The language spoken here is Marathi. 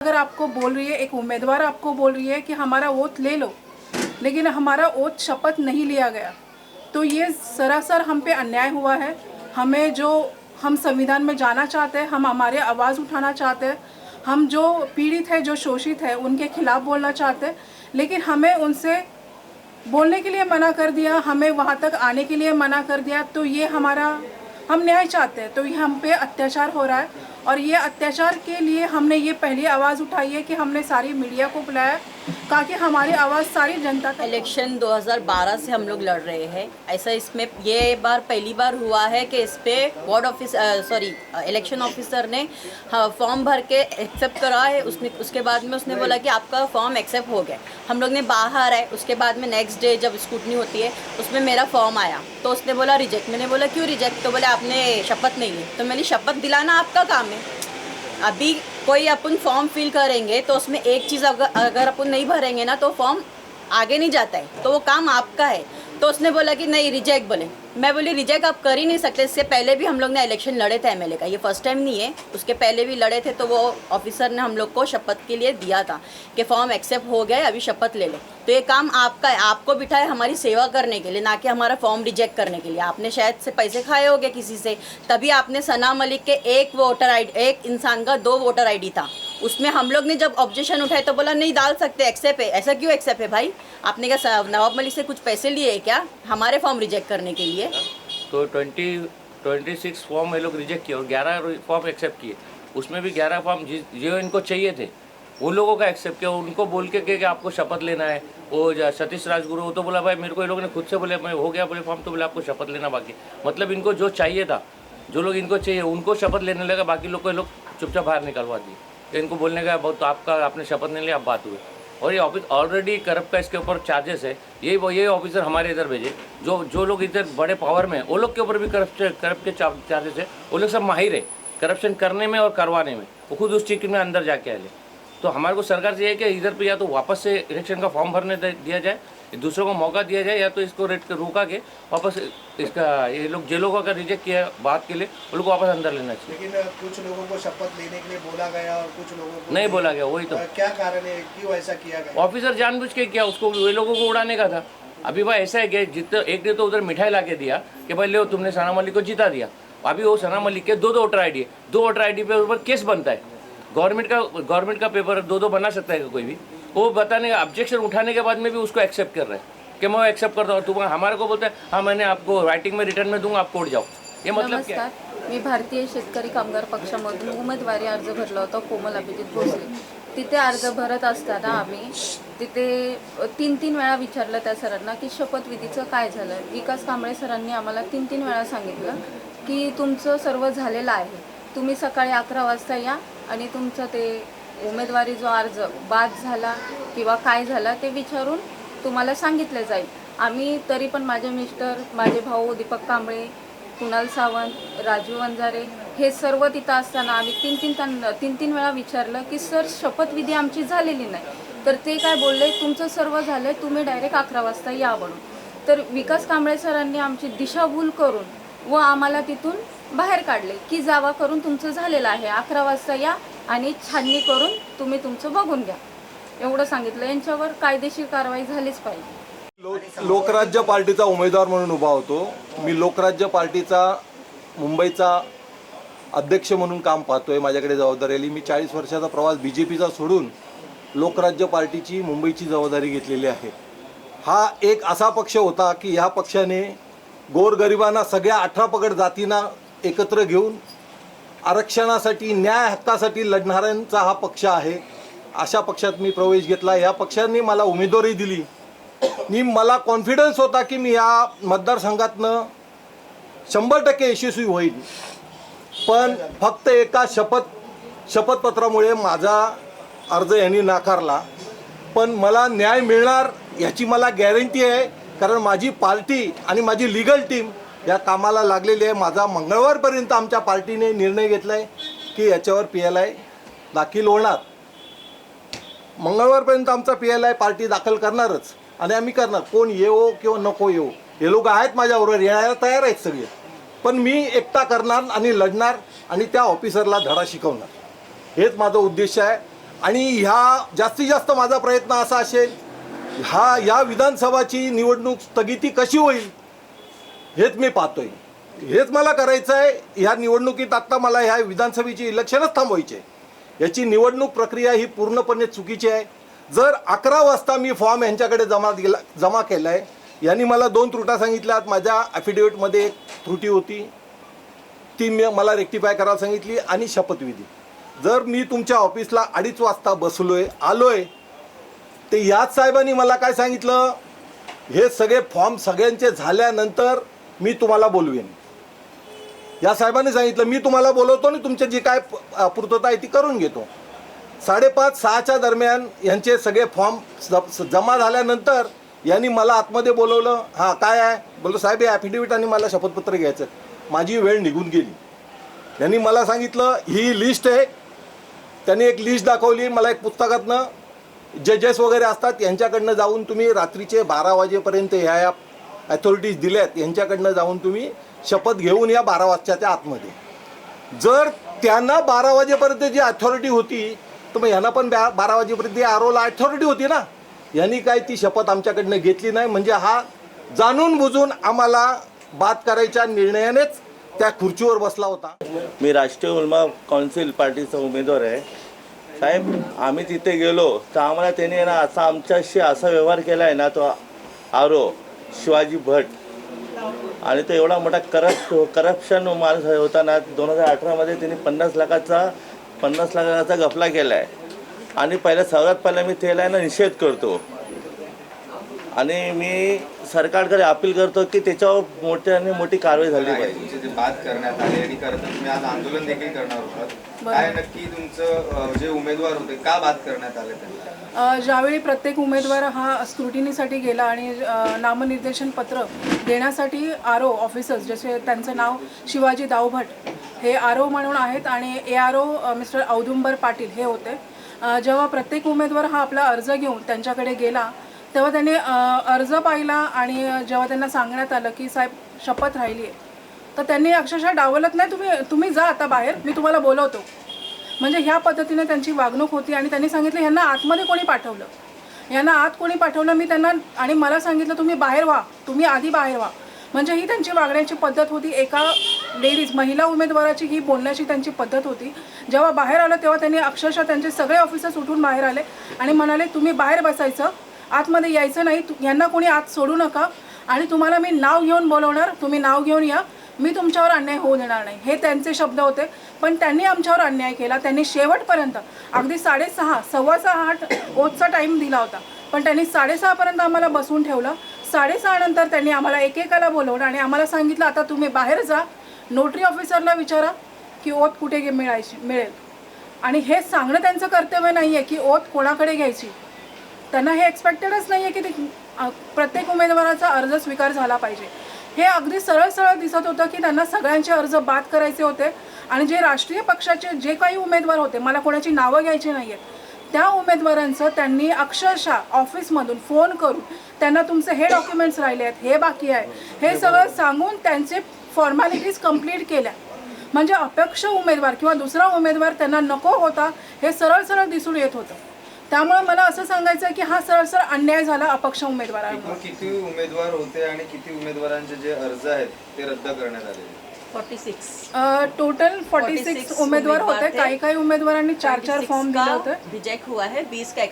अगर आपको बोल रही है, एक उम्मीदवार आपको बोल रही है कि हमारा वोट ले लो, लेकिन हमारा वोट शपथ नहीं लिया गया, तो ये सरासर हम पे अन्याय हुआ है। हमें जो हम संविधान में जाना चाहते हैं, हम हमारे आवाज़ उठाना चाहते हैं, हम जो पीड़ित है, जो शोषित है, उनके खिलाफ बोलना चाहते हैं, लेकिन हमें उनसे बोलने के लिए मना कर दिया, हमें वहाँ तक आने के लिए मना कर दिया। तो ये हम न्याय चाहते हैं, तो ये हम पे अत्याचार हो रहा है। और ये अत्याचार के लिए हमने ये पहली आवाज़ उठाई है कि हमने सारी मीडिया को बुलाया ताकि हमारी आवाज़ सारी जनता तक। इलेक्शन 2012 से हम लोग लड़ रहे हैं। ऐसा इसमें ये बार पहली बार हुआ है कि इस पे इलेक्शन ऑफिसर ने फॉर्म भर के एक्सेप्ट करा है। उसके बाद में उसने बोला कि आपका फॉर्म एक्सेप्ट हो गया। हम लोग ने बाहर आए, उसके बाद में नेक्स्ट डे जब स्कूटनी होती है उसमें मेरा फॉर्म आया तो उसने बोला रिजेक्ट। मैंने बोला क्यों रिजेक्ट? तो बोले आपने शपथ नहीं ली। तो मैंने शपथ दिलाना आपका काम है। अभी कोई अपन फॉर्म फिल करेंगे तो उसमें एक चीज़ अगर अपन नहीं भरेंगे ना तो फॉर्म आगे नहीं जाता है, तो वो काम आपका है। तो उसने बोला कि नहीं रिजेक्ट। बोले मैं बोली रिजेक्ट आप कर ही नहीं सकते। इससे पहले भी हम लोग ने इलेक्शन लड़े थे एमएलए का, ये फर्स्ट टाइम नहीं है, उसके पहले भी लड़े थे। तो वो ऑफिसर ने हम लोग को शपथ के लिए दिया था कि फॉर्म एक्सेप्ट हो गया है, अभी शपथ ले लो। तो ये काम आपका है, आपको बिठाए हमारी सेवा करने के लिए, ना कि हमारा फॉर्म रिजेक्ट करने के लिए। आपने शायद से पैसे खाए होंगे किसी से, तभी आपने सना मलिक के एक इंसान का 2 वोटर ID था, उसमें हम लोग ने जब ऑब्जेक्शन उठाए तो बोला नहीं डाल सकते, एक्सेप्ट है। ऐसा क्यों एक्सेप्ट है भाई? आपने क्या नवाब मलिक से कुछ पैसे लिए हैं क्या हमारे फॉर्म रिजेक्ट करने के लिए? तो 26 फॉर्म ये लोग रिजेक्ट किए और 11 फॉर्म एक्सेप्ट किए। उसमें भी 11 फॉर्म जो इनको चाहिए थे उन लोगों का एक्सेप्ट किया। उनको बोल के कि आपको शपथ लेना है। वो सतीश राजगुरु वो तो बोला भाई मेरे को ये लोगों ने खुद से बोले मैं हो गया बोले फॉर्म, तो बोले आपको शपथ लेना बाकी। मतलब इनको जो चाहिए था, जो लोग इनको चाहिए उनको शपथ लेने लगा, बाकी लोग को ये लोग चुपचाप बाहर निकलवा दिए। इनको बोलने का बहुत तो आपने शपथ नहीं लिया, आप बात हुई। और ये ऑफिस ऑलरेडी करप्ट का इसके ऊपर चार्जेस है। यही ऑफिसर हमारे इधर भेजे, जो लोग इधर बड़े पावर में हैं वो लोग के ऊपर भी करप्ट के चार्जेस है। वो लोग सब माहिर है करप्शन करने में और करवाने में, वो खुद उस चीज में अंदर जाके आए। तो हमारे को सरकार से ये है कि इधर पे या तो वापस से इलेक्शन का फॉर्म भरने दिया जाए, दूसरों को मौका दिया जाए, या तो इसको रोका के वापस इसका ये लोग जेलों का रिजेक्ट किया बात के लिए उन लोग को वापस अंदर लेना चाहिए। लेकिन कुछ लोगों को शपथ लेने के लिए बोला गया और कुछ लोगों को नहीं बोला गया। वही तो क्या कारण है, क्यों ऐसा किया गया? ऑफिसर जानबूझ के किया, उसको वे लोगों को उड़ाने का था। अभी भाई ऐसा है कि जितने एक ने तो उधर मिठाई ला के दिया कि भाई लो तुमने सना मलिक को जिता दिया। अभी वो सना मलिक के 2 वोटर ID है, 2 वोटर ID पे ऊपर केस बनता है। गवर्नमेंट का पेपर 2 बना सकता है कोई भी। वो बताने का ऑब्जेक्शन उठाने के बाद में भी उसको एक्सेप्ट कर रहा है कि मैं एक्सेप्ट करता हूँ। तुम हमारे को बोलते हैं हाँ मैंने आपको राइटिंग में रिटर्न में दूंगा, आप कोर्ट जाओ। ये मतलब क्या? नमस्कार, मी भारतीय शेतकरी कामगार पक्षामधून उमेदवारी अर्ज भरला होता कोमल अभिजित भोसले. तिथे अर्ज भरत असताना आम्ही तिथे 3 वेळा विचारलं त्या सरांना की शपथविधीचं काय झालं. विकास कांबळे सरांनी आम्हाला 3 वेळा सांगितलं की तुमचं सर्व झालेलं आहे, तुम्ही सकाळी 11 वाजता या आणि तुमचं ते उमेदवारी जो अर्ज बाद झाला किंवा काय झाला ते विचारून तुम्हाला सांगितलं जाईल. आम्ही तरी पण माझे मिस्टर, माझे भाऊ दीपक कांबळे, कुणाल सावंत, राजू वंजारे हे सर्व तिथं असताना आम्ही 3 वेळा विचारलं की सर शपथविधी आमची झालेली नाही. तर ते काय बोलले तुमचं सर्व झालं, तुम्ही डायरेक्ट 11 वाजता या म्हणून. तर विकास कांबळे सरांनी आमची दिशाभूल करून व आम्हाला तिथून बाहेर काढले की जावा करून तुमचं झालेलं आहे, 11 वाजता या आणि छाननी करून तुम्ही तुमचं बघून घ्या एवढं सांगितलं. यांच्यावर कायदेशीर कारवाई झालीच पाहिजे. लोकराज्य पार्टीचा उमेदवार म्हणून उभा होतो. मी लोकराज्य पार्टीचा मुंबईचा अध्यक्ष म्हणून काम पाहतोय. माझ्याकडे जबाबदारी आली. मी 40 वर्षाचा प्रवास BJPचा सोडून लोकराज्य पार्टीची मुंबईची जबाबदारी घेतलेली आहे. हा एक असा पक्ष होता की ह्या पक्षाने गोरगरिबांना सगळ्या 18 पगड जातींना एकत्र घेऊन आरक्षणासाठी न्याय हक्कासाठी लढणाऱ्यांचा हा पक्ष आहे. अशा पक्षात मी प्रवेश घेतला. या पक्षाने मला उमेदवारी दिली. मला कॉन्फिडन्स होता की मी या मतदारसंघातनं 100% यशस्वी होईल. पण फक्त एका शपथपत्रामुळे माझा अर्ज यांनी नाकारला. पण मला न्याय मिळणार याची मला गॅरंटी आहे, कारण माझी पार्टी आणि माझी लीगल टीम या कामाला लागलेली आहे. माझा मंगळवारपर्यंत आमच्या पार्टीने निर्णय घेतला आहे की याच्यावर PLI दाखल होणार. मंगळवारपर्यंत आमचा PLI पार्टी दाखल करणारच आणि आम्ही करणार. कोण येवो किंवा नको येवो, हे लोक आहेत माझ्याबरोबर, येण्याला तयार आहेत सगळे. पण मी एकटा करणार आणि लढणार आणि त्या ऑफिसरला धडा शिकवणार, हेच माझं उद्देश आहे. आणि जास्तीत जास्त माझा प्रयत्न असा असेल, या विधानसभाची निवडणूक स्थगिती कशी होईल हेच मी पाहतोय. हेच मला करायचं आहे. ह्या निवडणुकीत आत्ता मला ह्या विधानसभेची इलेक्शनच थांबवायचे. याची निवडणूक प्रक्रिया ही पूर्णपणे चुकीची आहे. जर 11 वाजता मी फॉर्म यांच्याकडे जमा केला आहे, यांनी मला 2 त्रुटा सांगितल्यात. माझ्या ॲफिडेविटमध्ये एक त्रुटी होती, ती मला रेक्टिफाय करायला सांगितली. आणि शपथविधी, जर मी तुमच्या ऑफिसला 2:30 वाजता आलोय, ते याच साहेबांनी मला काय सांगितलं, हे सगळे फॉर्म सगळ्यांचे झाल्यानंतर मी तुम्हाला बोलवेन. या साहेबांनी सांगितलं, मी तुम्हाला बोलवतो आणि तुमची जी काय पूर्तता आहे ती करून घेतो. 5:30-6च्या दरम्यान यांचे सगळे फॉर्म जमा झाल्यानंतर यांनी मला आतमध्ये बोलवलं. हां काय आहे बोललो, साहेब हे ॲफिडेविट आणि मला शपथपत्र घ्यायचं. माझी वेळ निघून गेली. यांनी मला सांगितलं ही लिस्ट आहे. त्यांनी एक लिस्ट दाखवली मला, एक पुस्तकातनं जजेस वगैरे असतात यांच्याकडनं जाऊन तुम्ही रात्रीचे 12 वाजेपर्यंत ह्या अथॉरिटीज दिल्यात, यांच्याकडनं जाऊन तुम्ही शपथ घेऊन या 12 वाजताच्या आतमध्ये. जर त्यांना 12 वाजेपर्यंत जी अथॉरिटी होती, तर मग यांना पण 12 वाजेपर्यंत आरोला अथॉरिटी होती ना. यांनी काय ती शपथ आमच्याकडनं घेतली नाही. म्हणजे हा जाणून बुजून आम्हाला बाद करायच्या निर्णयानेच त्या खुर्चीवर बसला होता. मी राष्ट्रीय उलमा काउन्सिल पार्टीचा उमेदवार आहे. साहेब आम्ही तिथे गेलो तर आम्हाला त्याने ना आमच्याशी असा व्यवहार केला आहे ना, तो आरो शिवाजी भट, आणि तो एवढा मोठा करप्शन माणूस होता ना. 2018मध्ये त्यांनी 50 लाखाचा घपला केला आहे. आणि सर्वात पहिला मी त्याला ना निषेध करतो. आणि मी सरकारकडे अपील करतो की त्याच्यावर मोठी कारवाई झाली पाहिजे. तुमचे जे बाद करण्यात आले आणि करता तुम्ही आज आंदोलन देखील करणार होतात, काय नक्की तुमचं जे उमेदवार होते का बाद करण्यात आले त्यांना? ज्यावेळी प्रत्येक उमेदवार हा स्क्रुटिनीसाठी गेला आणि नामनिर्देशन पत्र देण्यासाठी आरो ऑफिसर्स, जसे त्यांचं नाव शिवाजी दावभट हे आरो म्हणून आहेत आणि ARO मिस्टर औदुंबर पाटील हे होते. जेव्हा प्रत्येक उमेदवार हा आपला अर्ज घेऊन त्यांच्याकडे गेला, तेव्हा त्यांनी अर्ज पाहिला आणि जेव्हा त्यांना सांगण्यात आलं की साहेब शपथ राहिली आहे, तर त्यांनी अक्षरशः डावलत नाही, तुम्ही जा आता बाहेर, मी तुम्हाला बोलवतो. म्हणजे ह्या पद्धतीने त्यांची वागणूक होती. आणि त्यांनी सांगितलं ह्यांना आतमध्ये कोणी पाठवलं, यांना आत कोणी पाठवलं. मी त्यांना आणि मला सांगितलं तुम्ही बाहेर व्हा, तुम्ही आधी बाहेर व्हा. म्हणजे ही त्यांची वागण्याची पद्धत होती. एका महिला उमेदवाराची ही बोलण्याची त्यांची पद्धत होती. जेव्हा बाहेर आलं तेव्हा त्यांनी अक्षरशः त्यांचे सगळे ऑफिसर्स उठून बाहेर आले आणि म्हणाले तुम्ही बाहेर बसायचं, आतमध्ये यायचं नाही, यांना कोणी आत सोडू नका आणि तुम्हाला मी नाव घेऊन बोलवणार, तुम्ही नाव घेऊन या, मी तुमच्यावर अन्याय होऊ देणार नाही, हे त्यांचे शब्द होते. पण त्यांनी आमच्यावर अन्याय केला. त्यांनी शेवटपर्यंत अगदी 6:30 8 ओतचा टाईम दिला होता, पण त्यांनी 6:30पर्यंत आम्हाला बसवून ठेवलं. 6:30 नंतर त्यांनी आम्हाला एकेकाला बोलवलं आणि आम्हाला सांगितलं आता तुम्ही बाहेर जा, नोटरी ऑफिसरला विचारा की ओत कुठे मिळेल. आणि हे सांगणं त्यांचं कर्तव्य नाही आहे की ओत कोणाकडे घ्यायची. त्यांना हे एक्सपेक्टेडच नाही आहे की ते प्रत्येक उमेदवाराचा अर्ज स्वीकार झाला पाहिजे. हे अगदी सरळ दिसत होतं की त्यांना सगळ्यांचे अर्ज बाद करायचे होते. आणि जे राष्ट्रीय पक्षाचे जे काही उमेदवार होते, मला कोणाची नावं घ्यायची नाही आहेत, त्या उमेदवारांचं त्यांनी अक्षरशः ऑफिसमधून फोन करून त्यांना तुमचे हे डॉक्युमेंट्स राहिले आहेत, हे बाकी आहे, हे सगळं सांगून त्यांचे फॉर्मॅलिटीज कंप्लीट केल्या. म्हणजे अपक्ष उमेदवार किंवा दुसरा उमेदवार त्यांना नको होता हे सरळ दिसून येत होतं. त्यामुळे मला असं सांगायचं आहे की हा सरळ अन्याय झाला अपक्ष उमेदवारांवर. किती उमेदवार होते आणि किती उमेदवारांचे जे अर्ज आहेत ते रद्द करण्यात आले? 46 टोटल 46 उमेदवार होते. काही उमेदवारांनी 4 फॉर्म दिले होते. रिजेक्ट हुआ है, 20 का